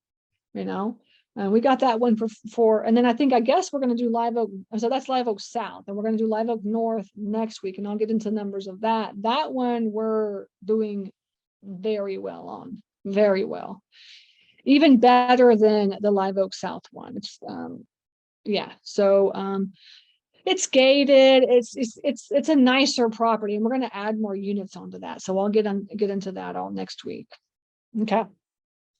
you know. And we got that one for, and then I guess we're going to do Live Oak. So that's Live Oak South, and we're going to do Live Oak North next week, and I'll get into numbers of that. That one we're doing very well on, very well, even better than the Live Oak South one. It's yeah, so it's gated. It's a nicer property, and we're going to add more units onto that. So I'll get into that all next week. Okay.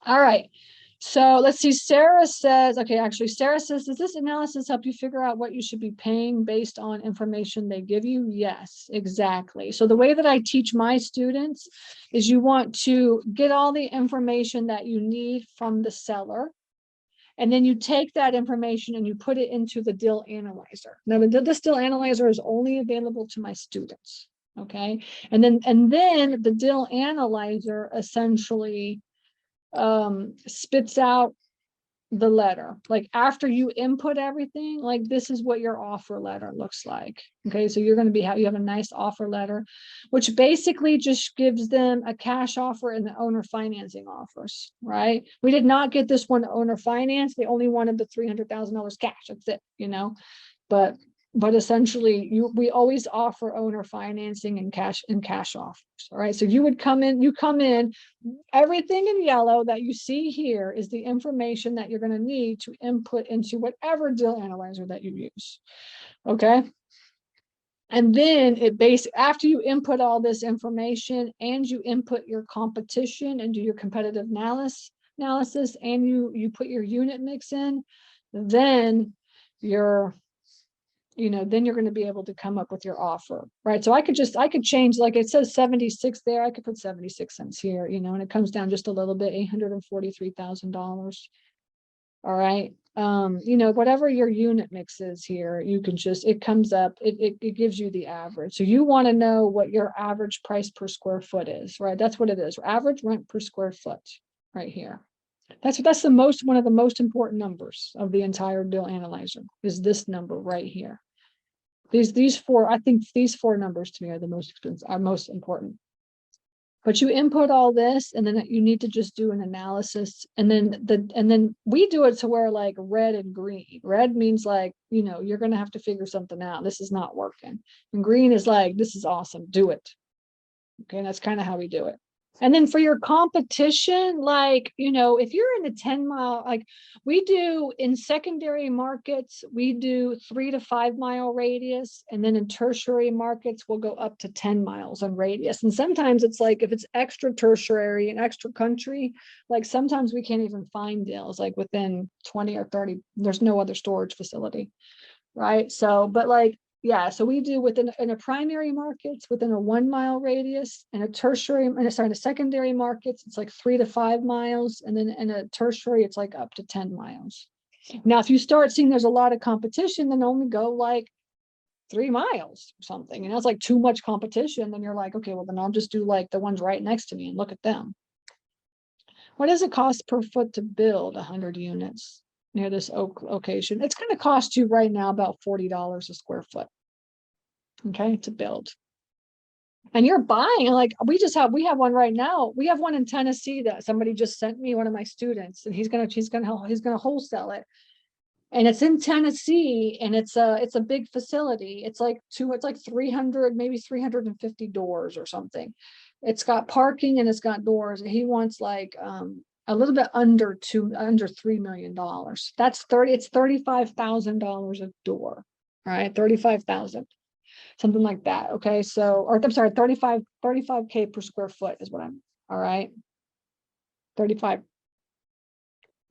All right. So let's see. Sarah says, okay, actually, Sarah says, does this analysis help you figure out what you should be paying based on information they give you? Yes, exactly. So the way that I teach my students is you want to get all the information that you need from the seller. And then you take that information and you put it into the deal analyzer. Now, this deal analyzer is only available to my students. Okay. And then the deal analyzer essentially spits out the letter. Like after you input everything, like this is what your offer letter looks like. Okay, so you're going to you have a nice offer letter, which basically just gives them a cash offer and the owner financing offers, right? We did not get this one owner finance. They only wanted the $300,000 cash. That's it, you know, but essentially we always offer owner financing and cash offers. All right. So you come in, everything in yellow that you see here is the information that you're going to need to input into whatever deal analyzer that you use. Okay. And then after you input all this information and you input your competition and do your competitive analysis and you put your unit mix in, then you're going to be able to come up with your offer, right? So I could change, like it says 76 there, I could put 76 cents here, you know, and it comes down just a little bit, $843,000. All right. Whatever your unit mix is here, you can just, it comes up, it gives you the average. So you want to know what your average price per square foot is, right? That's what it is. Average rent per square foot right here. That's one of the most important numbers of the entire deal analyzer is this number right here. These four, I think these four numbers to me are the most expensive, are most important. But you input all this, and then you need to just do an analysis. And then we do it to where like red and green. Red means like, you're going to have to figure something out. This is not working. And green is like, this is awesome. Do it. Okay. And that's kind of how we do it. And then for your competition, like, if you're in a 10-mile, like we do in secondary markets, we do 3 to 5 mile radius. And then in tertiary markets, we'll go up to 10 miles on radius. And sometimes it's like, if it's extra tertiary and extra country, like sometimes we can't even find deals like within 20 or 30, there's no other storage facility. Right. So, but like, yeah, so we do in a primary markets within a 1 mile radius, and a secondary markets, it's like 3 to 5 miles. And then in a tertiary, it's like up to 10 miles. Now, if you start seeing there's a lot of competition, then only go like 3 miles or something. And that's like too much competition. Then you're like, okay, well, then I'll just do like the ones right next to me and look at them. What does it cost per foot to build 100 units near this location? It's going to cost you right now about $40 a square foot. Okay, to build. And you're buying, like we have one right now. We have one in Tennessee that somebody just sent me, one of my students, and he's gonna wholesale it. And it's in Tennessee, and it's a big facility. It's like 300, maybe 350 doors or something. It's got parking and it's got doors. And he wants like a little bit under $3 million. It's $35,000 a door, right? 35,000. Something like that. Okay. So, or I'm sorry, 35K per square foot is what all right. 35.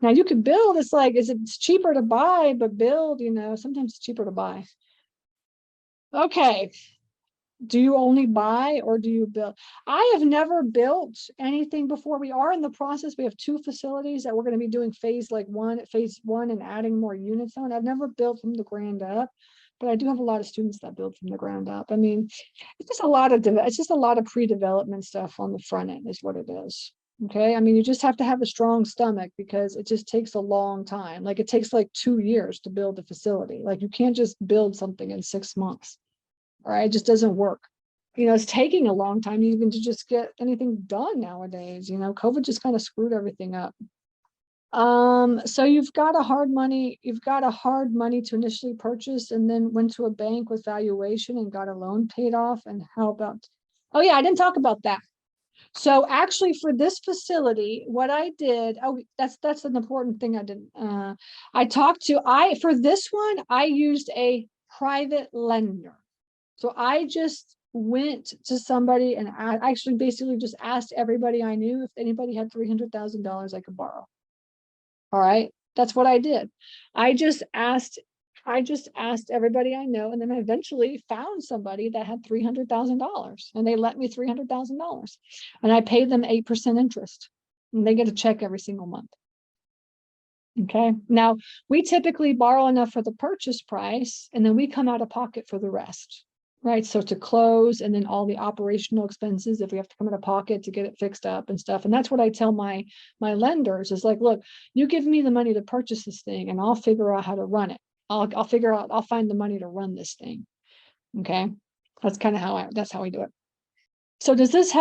Now you could build, it's cheaper to buy, but build, sometimes it's cheaper to buy. Okay. Do you only buy or do you build? I have never built anything before. We are in the process. We have 2 facilities that we're going to be doing phase one and adding more units on. I've never built from the ground up. But I do have a lot of students that build from the ground up. I mean, it's just a lot of pre-development stuff on the front end is what it is. Okay. I mean, you just have to have a strong stomach because it just takes a long time. Like it takes like 2 years to build a facility. Like you can't just build something in 6 months. All right. It just doesn't work. It's taking a long time even to just get anything done nowadays. COVID just kind of screwed everything up. So you've got a hard money to initially purchase and then went to a bank with valuation and got a loan paid off. And how about, oh yeah, I didn't talk about that. So actually for this facility, what I did, that's an important thing I didn't, for this one, I used a private lender. So I just went to somebody and I actually basically just asked everybody I knew if anybody had $300,000 I could borrow. All right. That's what I did. I just asked everybody I know, and then I eventually found somebody that had $300,000 and they lent me $300,000 and I paid them 8% interest and they get a check every single month. Okay. Now we typically borrow enough for the purchase price and then we come out of pocket for the rest. Right. So to close and then all the operational expenses, if we have to come out of pocket to get it fixed up and stuff. And that's what I tell my lenders is like, look, you give me the money to purchase this thing and I'll figure out how to run it. I'll find the money to run this thing. Okay. That's kind of that's how we do it. So does this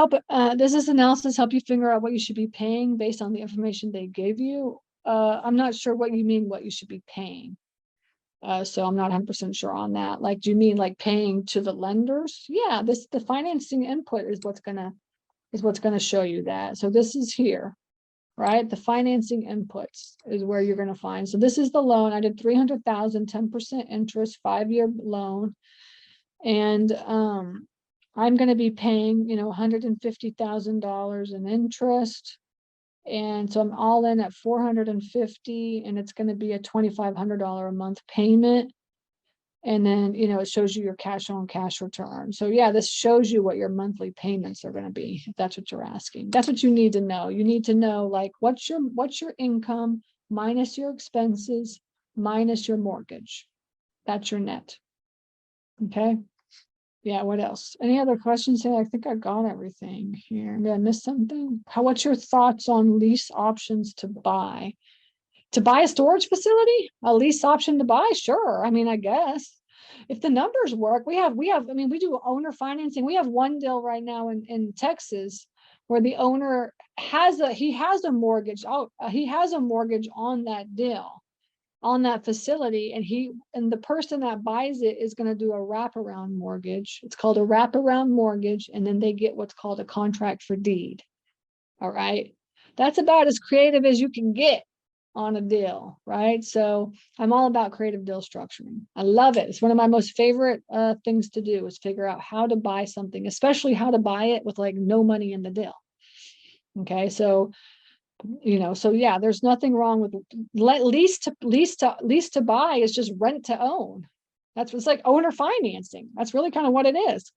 analysis help you figure out what you should be paying based on the information they gave you? I'm not sure what you mean, what you should be paying. So I'm not 100% sure on that. Like, do you mean like paying to the lenders? Yeah, the financing input is what's gonna show you that. So this is here, right? The financing inputs is where you're gonna find. So this is the loan. I did 300,000, 10% interest, 5-year loan, and I'm gonna be paying, $150,000 in interest. And so I'm all in at 450 and it's going to be a $2,500 a month payment. And then, it shows you your cash on cash return. So yeah, this shows you what your monthly payments are going to be. If that's what you're asking. That's what you need to know. You need to know like, what's your income minus your expenses, minus your mortgage. That's your net. Okay. Yeah, what else? Any other questions here? I think I got everything here. Did I miss something? What's your thoughts on lease options to buy? To buy a storage facility? A lease option to buy? Sure. I mean, I guess. If the numbers work, we do owner financing. We have one deal right now in Texas where the owner has a mortgage. He has a mortgage on that deal, on that facility, and the person that buys it is going to do a wraparound mortgage. It's called a wraparound mortgage, and then they get what's called a contract for deed. All right. That's about as creative as you can get on a deal, right? So I'm all about creative deal structuring. I love it. It's one of my most favorite things to do, is figure out how to buy something, especially how to buy it with like no money in the deal. Okay. So yeah, there's nothing wrong with lease to buy is just rent to own. That's what's like owner financing. That's really kind of what it is.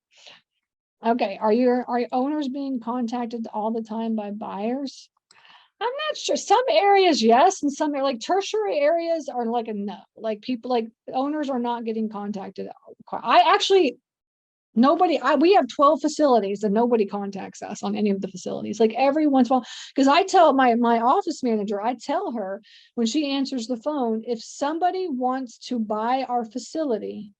Okay. Are your owners being contacted all the time by buyers? I'm not sure. Some areas, yes, and some like tertiary areas are like a no. Like people, like owners are not getting contacted. We have 12 facilities and nobody contacts us on any of the facilities. Like every once in a while, because I tell my office manager, I tell her when she answers the phone, if somebody wants to buy our facility,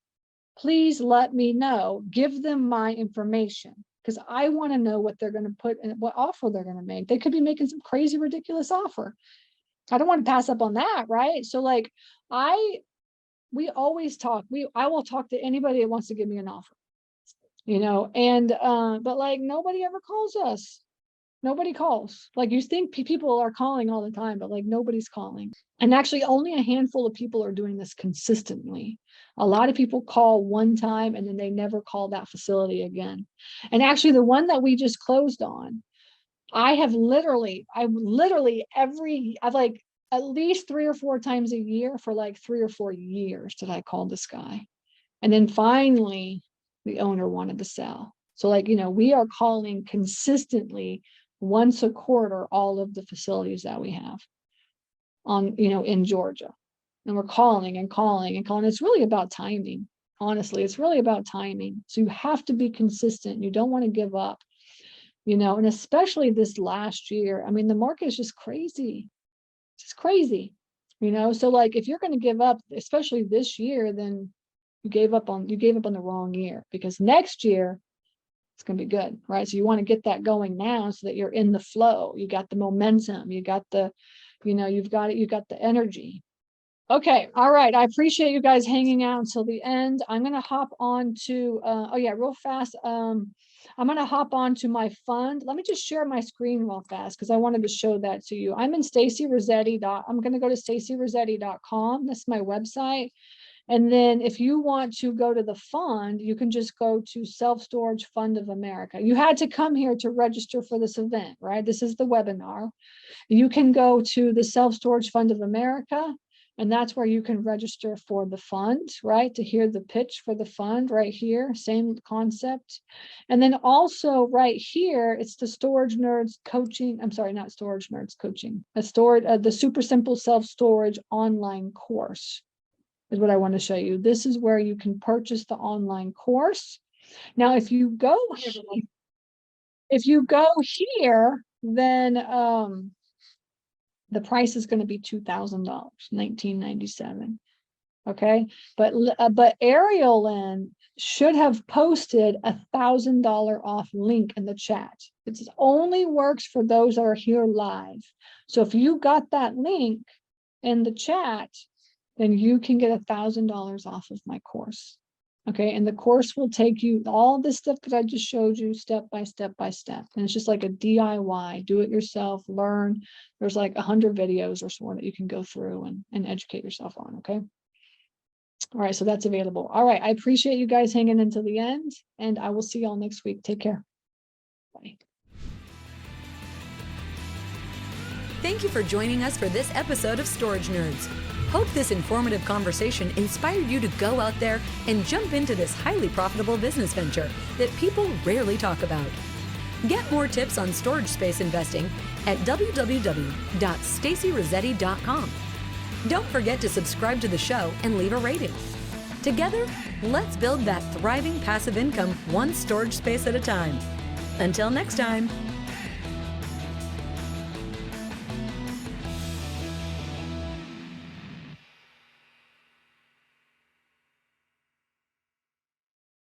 please let me know. Give them my information, because I want to know what they're going to put and what offer they're going to make. They could be making some crazy, ridiculous offer. I don't want to pass up on that, right? So like we always talk. I will talk to anybody that wants to give me an offer. But like nobody ever calls us. Nobody calls. Like you think people are calling all the time, but like nobody's calling. And actually only a handful of people are doing this consistently. A lot of people call one time and then they never call that facility again. And actually the one that we just closed on, I've like at least 3 or 4 times a year for like 3 or 4 years did I call this guy. And then finally the owner wanted to sell. So like, we are calling consistently once a quarter, all of the facilities that we have in Georgia. And we're calling and calling and calling. It's really about timing. Honestly, it's really about timing. So you have to be consistent. You don't want to give up, and especially this last year. I mean, the market is just crazy. It's just crazy, So like, if you're going to give up, especially this year, then you gave up on the wrong year, because next year it's going to be good, right? So you want to get that going now so that you're in the flow. You got the momentum, you got the, you've got the energy. Okay. All right. I appreciate you guys hanging out until the end. I'm going to hop on to, real fast. I'm going to hop on to my fund. Let me just share my screen real fast, because I wanted to show that to you. I'm in Stacy Rossetti. I'm going to go to stacyrossetti.com. That's my website. And then if you want to go to the fund, you can just go to Self Storage Fund of America. You had to come here to register for this event, right? This is the webinar. You can go to the Self Storage Fund of America, and that's where you can register for the fund, right? To hear the pitch for the fund right here, same concept. And then also right here, it's the Storage Nerds coaching. I'm sorry, not Storage Nerds coaching. The Super Simple Self-Storage online course is what I want to show you. This is where you can purchase the online course. Now, if you go here, then the price is going to be $2,000, $1,997. Okay, but Ariel Lynn should have posted $1,000 off link in the chat. It only works for those that are here live. So if you got that link in the chat, then you can get $1,000 off of my course. Okay, and the course will take you all this stuff that I just showed you step by step by step. And it's just like a DIY, do it yourself, learn. There's like 100 videos or so that you can go through and educate yourself on. Okay. All right, so that's available. All right, I appreciate you guys hanging until the end, and I will see y'all next week. Take care. Bye. Thank you for joining us for this episode of Storage Nerds. Hope this informative conversation inspired you to go out there and jump into this highly profitable business venture that people rarely talk about. Get more tips on storage space investing at www.stacyrossetti.com. Don't forget to subscribe to the show and leave a rating. Together, let's build that thriving passive income one storage space at a time. Until next time.